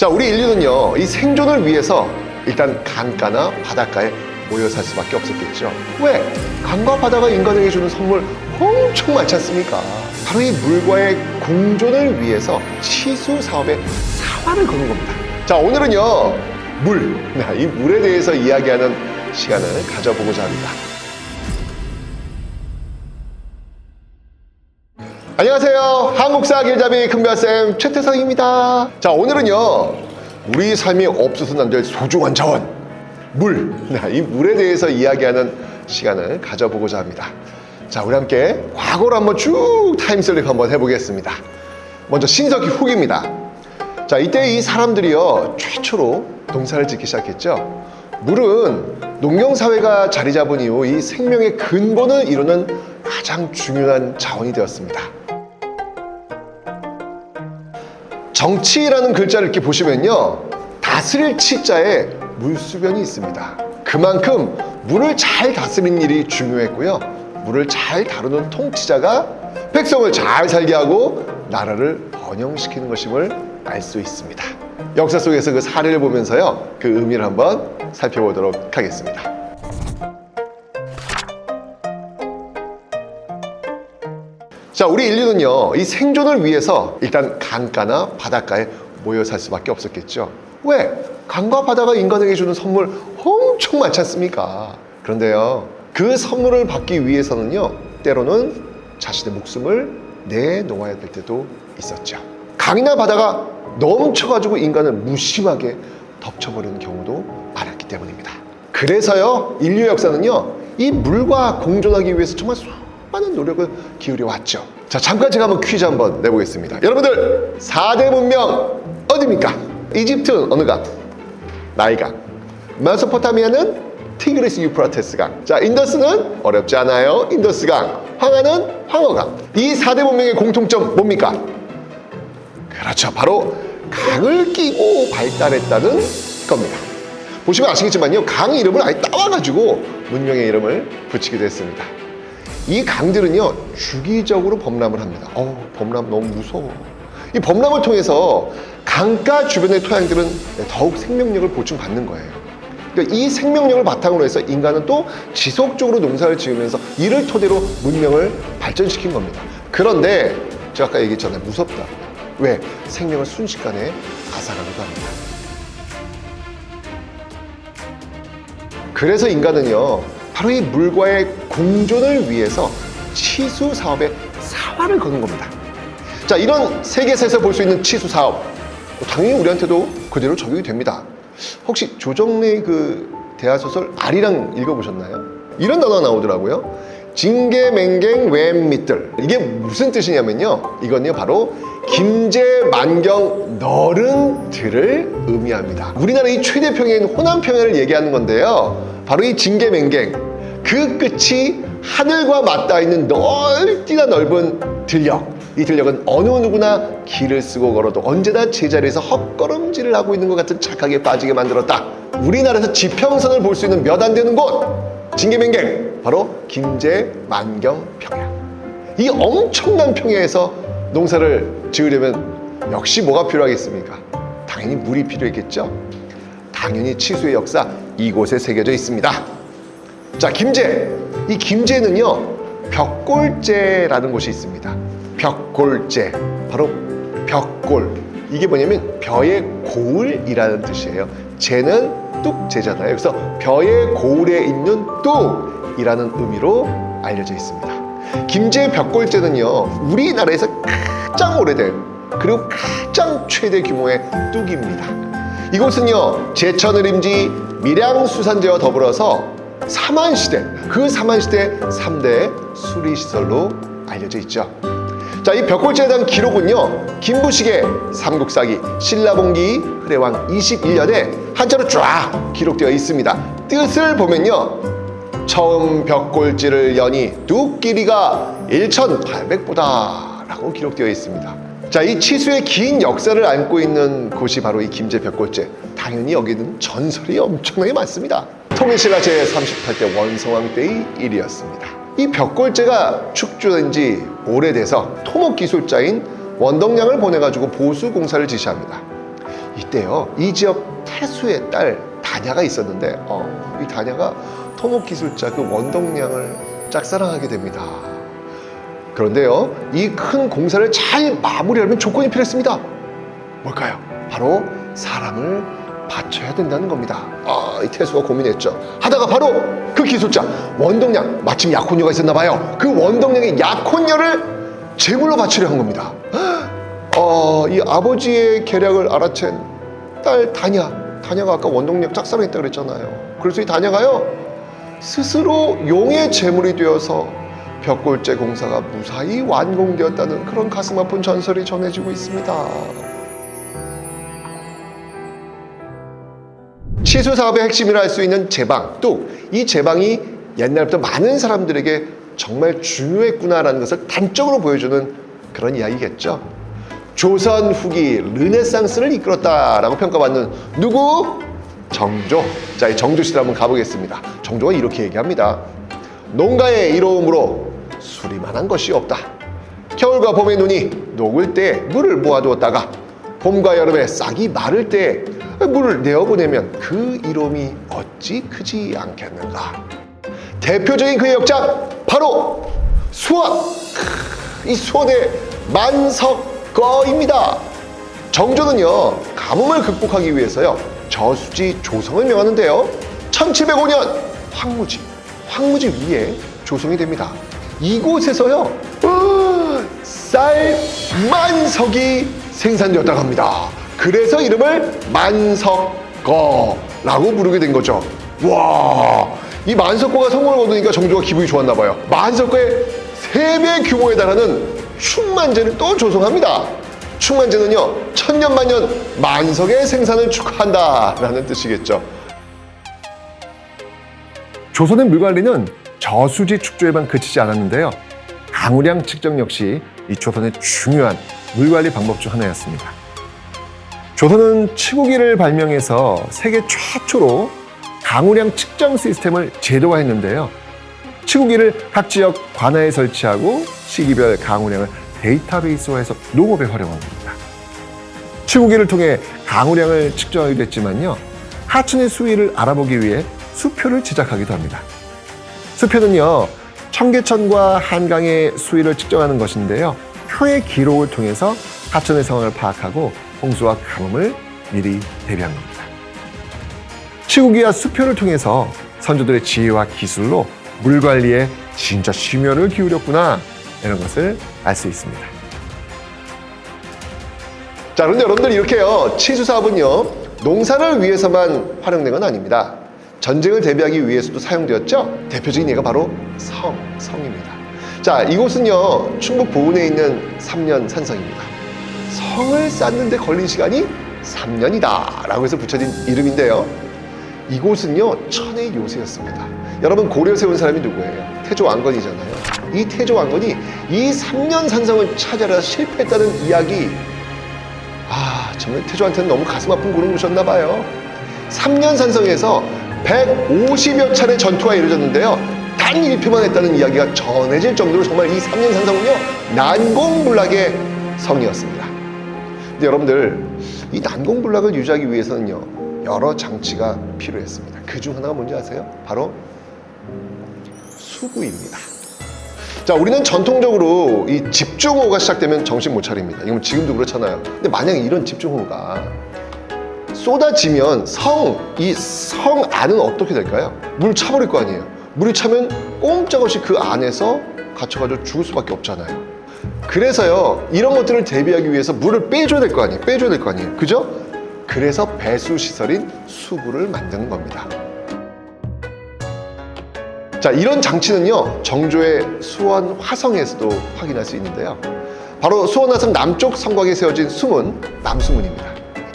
자, 우리 인류는요, 이 생존을 위해서 일단 강가나 바닷가에 모여 살 수밖에 없었겠죠. 왜? 강과 바다가 인간에게 주는 선물 엄청 많지 않습니까? 바로 이 물과의 공존을 위해서 치수 사업에 사활을 거는 겁니다. 자, 오늘은요, 이 물에 대해서 이야기하는 시간을 가져보고자 합니다. 안녕하세요. 한국사 길잡이 큰별쌤 최태성입니다. 자, 오늘은요, 우리 삶이 없어서는 안 될 소중한 자원, 이 물에 대해서 이야기하는 시간을 가져보고자 합니다. 자, 우리 함께 과거로 한번 쭉 타임슬립 한번 해보겠습니다. 먼저 신석기 후기입니다. 자, 이때 이 사람들이요, 최초로 농사를 짓기 시작했죠. 물은 농경사회가 자리 잡은 이후 이 생명의 근본을 이루는 가장 중요한 자원이 되었습니다. 정치라는 글자를 이렇게 보시면요, 다스릴 치자에 물수변이 있습니다. 그만큼 물을 잘 다스리는 일이 중요했고요, 물을 잘 다루는 통치자가 백성을 잘 살게 하고 나라를 번영시키는 것임을 알 수 있습니다. 역사 속에서 그 사례를 보면서요, 그 의미를 한번 살펴보도록 하겠습니다. 자, 우리 인류는요, 이 생존을 위해서 일단 강가나 바닷가에 모여 살 수밖에 없었겠죠. 왜? 강과 바다가 인간에게 주는 선물 엄청 많지 않습니까? 그런데요, 그 선물을 받기 위해서는요, 때로는 자신의 목숨을 내놓아야 될 때도 있었죠. 강이나 바다가 넘쳐가지고 인간을 무심하게 덮쳐버리는 경우도 많았기 때문입니다. 그래서요, 인류 역사는요, 이 물과 공존하기 위해서 정말 많은 노력을 기울여 왔죠. 자, 잠깐 제가 한번 퀴즈 한번 내보겠습니다. 여러분들, 4대 문명 어디입니까? 이집트는 어느 강? 나일강. 메소포타미아는 티그리스 유프라테스 강. 자, 인더스는 어렵지 않아요. 인더스 강. 황하는 황허강. 이 4대 문명의 공통점 뭡니까? 그렇죠. 바로 강을 끼고 발달했다는 겁니다. 보시면 아시겠지만요, 강 이름을 아예 따와가지고 문명의 이름을 붙이기도 했습니다. 이 강들은요, 주기적으로 범람을 합니다. 범람 너무 무서워. 이 범람을 통해서 강가 주변의 토양들은 더욱 생명력을 보충받는 거예요. 그러니까 이 생명력을 바탕으로 해서 인간은 또 지속적으로 농사를 지으면서 이를 토대로 문명을 발전시킨 겁니다. 그런데 제가 아까 얘기했잖아요, 무섭다. 왜? 생명을 순식간에 앗아가기도 합니다. 그래서 인간은요, 바로 이 물과의 공존을 위해서 치수 사업에 사활을 거는 겁니다. 자, 이런 세계사에서 볼 수 있는 치수 사업, 당연히 우리한테도 그대로 적용이 됩니다. 혹시 조정래의 그 대하소설 아리랑 읽어보셨나요? 이런 단어가 나오더라고요. 징계맹갱 웸밑들. 이게 무슨 뜻이냐면요, 이건요, 바로 김제만경 너른 들을 의미합니다. 우리나라 이 최대 평야인 호남평야를 얘기하는 건데요, 바로 이 징계맹갱, 그 끝이 하늘과 맞닿아 있는 넓디나 넓은 들녘. 이 들녘은 어느 누구나 길을 쓰고 걸어도 언제나 제자리에서 헛걸음질을 하고 있는 것 같은 착각에 빠지게 만들었다. 우리나라에서 지평선을 볼 수 있는 몇 안 되는 곳, 징계맹갱, 바로 김제만경 평야. 이 엄청난 평야에서 농사를 지으려면 역시 뭐가 필요하겠습니까? 당연히 물이 필요했겠죠. 당연히 치수의 역사, 이곳에 새겨져 있습니다. 자, 김제. 이 김제는요, 벽골제라는 곳이 있습니다. 벽골제. 바로 벽골. 이게 뭐냐면 벼의 고을이라는 뜻이에요. 제는 뚝제잖아요. 그래서 벼의 고을에 있는 뚝이라는 의미로 알려져 있습니다. 김제 벽골제는요, 우리나라에서 가장 오래된 그리고 가장 최대 규모의 뚝입니다. 이곳은요, 제천의림지 밀양수산제와 더불어서 사만시대, 그 사만시대 3대 수리시설로 알려져 있죠. 자, 이 벽골제에 대한 기록은요, 김부식의 삼국사기 신라봉기 흐레왕 21년에 한자로 쫙 기록되어 있습니다. 뜻을 보면요, 처음 벽골지를 여니 뚝 길이가 1800보다 라고 기록되어 있습니다. 자, 이 치수의 긴 역사를 안고 있는 곳이 바로 이 김제 벽골제. 당연히 여기는 전설이 엄청나게 많습니다. 통일신라 제38대 원성왕 때의 일이었습니다. 이 벽골제가 축조된 지 오래돼서 토목기술자인 원덕량을 보내가지고 보수 공사를 지시합니다. 이때요, 이 지역 태수의 딸 다냐가 있었는데 이 다냐가 토목기술자 그 원동량을 짝사랑하게 됩니다. 그런데요, 이 큰 공사를 잘 마무리하려면 조건이 필요했습니다. 뭘까요? 바로 사람을 바쳐야 된다는 겁니다. 이 태수가 고민했죠. 하다가 바로 그 기술자 원동량, 마침 약혼녀가 있었나 봐요. 그 원동량의 약혼녀를 제물로 바치려 한 겁니다. 이 아버지의 계략을 알아챈 딸 다냐가 아까 원동량 짝사랑했다 그랬잖아요. 그래서 이 다냐가요, 스스로 용의 제물이 되어서 벽골제 공사가 무사히 완공되었다는 그런 가슴 아픈 전설이 전해지고 있습니다. 치수 사업의 핵심이라 할 수 있는 제방, 또 이 제방이 옛날부터 많은 사람들에게 정말 중요했구나라는 것을 단적으로 보여주는 그런 이야기겠죠. 조선 후기 르네상스를 이끌었다라고 평가받는 누구? 정조. 자, 이 정조 씨를 한번 가보겠습니다. 정조가 이렇게 얘기합니다. 농가의 이로움으로 수리만한 것이 없다. 겨울과 봄의 눈이 녹을 때 물을 모아두었다가 봄과 여름에 싹이 마를 때 물을 내어보내면 그 이로움이 어찌 크지 않겠는가. 대표적인 그의 역작 바로 수원. 이 수원의 만석거입니다. 정조는요, 가뭄을 극복하기 위해서요, 저수지 조성을 명하는데요, 1705년 황무지 위에 조성이 됩니다. 이곳에서요, 쌀 만석이 생산되었다고 합니다. 그래서 이름을 만석거라고 부르게 된 거죠. 와, 이 만석거가 성공을 거두니까 정조가 기분이 좋았나 봐요. 만석거의 3배 규모에 달하는 충만제를 또 조성합니다. 충만제는요, 천년만년 만석의 생산을 축하한다라는 뜻이겠죠. 조선의 물관리는 저수지 축조에만 그치지 않았는데요, 강우량 측정 역시 이 조선의 중요한 물관리 방법 중 하나였습니다. 조선은 치국이를 발명해서 세계 최초로 강우량 측정 시스템을 제도화했는데요, 치국이를 각 지역 관하에 설치하고 시기별 강우량을 데이터베이스화해서 농업에 활용한 겁니다. 치국이를 통해 강우량을 측정하기도 했지만요, 하천의 수위를 알아보기 위해 수표를 제작하기도 합니다. 수표는요, 청계천과 한강의 수위를 측정하는 것인데요, 표의 기록을 통해서 하천의 상황을 파악하고 홍수와 가뭄을 미리 대비한 겁니다. 치국이와 수표를 통해서 선조들의 지혜와 기술로 물 관리에 진짜 심혈을 기울였구나, 이런 것을 알 수 있습니다. 자, 그런데 여러분들 이렇게요, 치수사업은요, 농사를 위해서만 활용된 건 아닙니다. 전쟁을 대비하기 위해서도 사용되었죠. 대표적인 예가 바로 성입니다. 자, 이곳은요, 충북 보은에 있는 삼년산성입니다. 성을 쌓는데 걸린 시간이 3년이다 라고 해서 붙여진 이름인데요, 이곳은요, 천의 요새였습니다. 여러분, 고려 세운 사람이 누구예요? 태조왕건이잖아요. 이 태조왕건이 이 3년산성을 찾아라 실패했다는 이야기, 정말 태조한테는 너무 가슴 아픈 고를 주셨나 봐요. 3년산성에서 150여 차례 전투가 이루어졌는데요, 단 1표만 했다는 이야기가 전해질 정도로 정말 이 3년산성은요, 난공불락의 성이었습니다. 근데 여러분들, 이 난공불락을 유지하기 위해서는요, 여러 장치가 필요했습니다. 그 중 하나가 뭔지 아세요? 바로 수구입니다. 자, 우리는 전통적으로 이 집중호우가 시작되면 정신 못 차립니다. 이건 지금도 그렇잖아요. 근데 만약에 이런 집중호우가 쏟아지면 이 성 안은 어떻게 될까요? 물 차버릴 거 아니에요. 물이 차면 꼼짝없이 그 안에서 갇혀가지고 죽을 수밖에 없잖아요. 그래서요, 이런 것들을 대비하기 위해서 물을 빼줘야 될 거 아니에요. 그죠? 그래서 배수시설인 수구를 만드는 겁니다. 자, 이런 장치는요, 정조의 수원 화성에서도 확인할 수 있는데요, 바로 수원 화성 남쪽 성곽에 세워진 수문, 남수문입니다.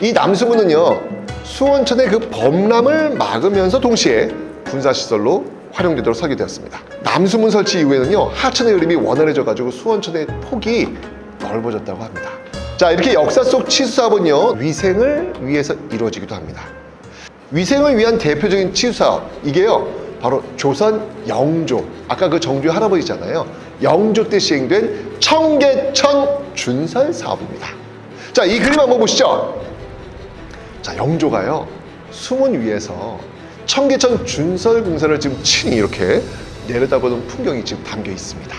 이 남수문은요, 수원천의 그 범람을 막으면서 동시에 군사시설로 활용되도록 설계되었습니다. 남수문 설치 이후에는요, 하천의 흐름이 원활해져가지고 수원천의 폭이 넓어졌다고 합니다. 자, 이렇게 역사 속 치수사업은요, 위생을 위해서 이루어지기도 합니다. 위생을 위한 대표적인 치수사업, 이게요, 바로 조선 영조, 아까 그 정조의 할아버지잖아요, 영조 때 시행된 청계천 준설 사업입니다. 자, 이 그림 한번 보시죠. 자, 영조가요, 수문 위에서 청계천 준설궁사를 지금 친히 이렇게 내려다보는 풍경이 지금 담겨 있습니다.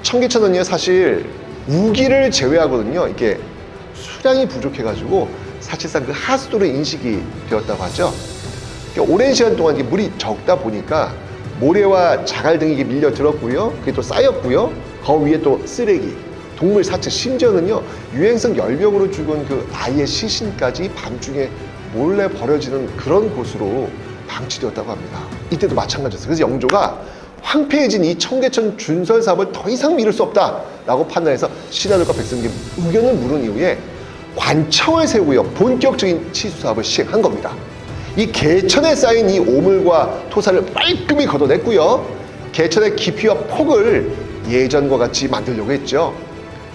청계천은요, 사실 우기를 제외하거든요, 이게 수량이 부족해가지고 사실상 그 하수도로 인식이 되었다고 하죠. 그러니까 오랜 시간 동안 이게 물이 적다 보니까 모래와 자갈 등이 밀려 들었고요, 그게 또 쌓였고요, 그 위에 또 쓰레기, 동물 사체, 심지어는요 유행성 열병으로 죽은 그 아이의 시신까지 밤중에 몰래 버려지는 그런 곳으로 방치되었다고 합니다. 이때도 마찬가지였어요. 그래서 영조가 황폐해진 이 청계천 준설 사업을 더 이상 미룰 수 없다라고 판단해서 신하들과 백성에게 의견을 물은 이후에 관청을 세우고요, 본격적인 치수 사업을 시행한 겁니다. 이 개천에 쌓인 이 오물과 토사를 깔끔히 걷어냈고요, 개천의 깊이와 폭을 예전과 같이 만들려고 했죠.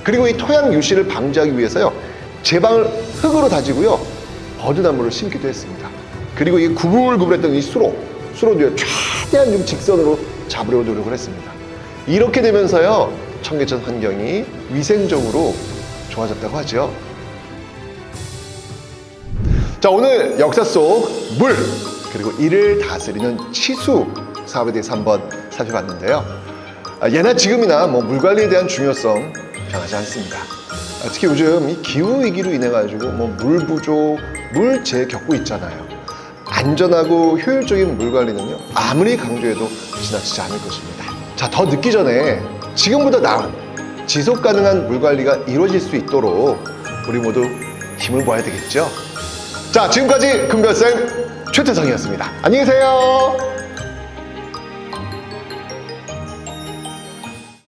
그리고 이 토양 유실을 방지하기 위해서요, 제방을 흙으로 다지고요, 버드나무를 심기도 했습니다. 그리고 이 구불구불했던 이 수로도요, 최대한 좀 직선으로 잡으려고 노력을 했습니다. 이렇게 되면서요, 청계천 환경이 위생적으로 좋아졌다고 하죠. 자, 오늘 역사 속 물, 그리고 이를 다스리는 치수 사업에 대해서 한번 살펴봤는데요. 예나 지금이나 물 관리에 대한 중요성 변하지 않습니다. 특히 요즘 이 기후 위기로 인해 가지고 물 부족, 물재 겪고 있잖아요. 안전하고 효율적인 물 관리는요, 아무리 강조해도 지나치지 않을 것입니다. 자, 더 늦기 전에 지금보다 나은 지속 가능한 물 관리가 이루어질 수 있도록 우리 모두 힘을 모아야 되겠죠. 자, 지금까지 금별쌤 최태성이었습니다. 안녕히 계세요.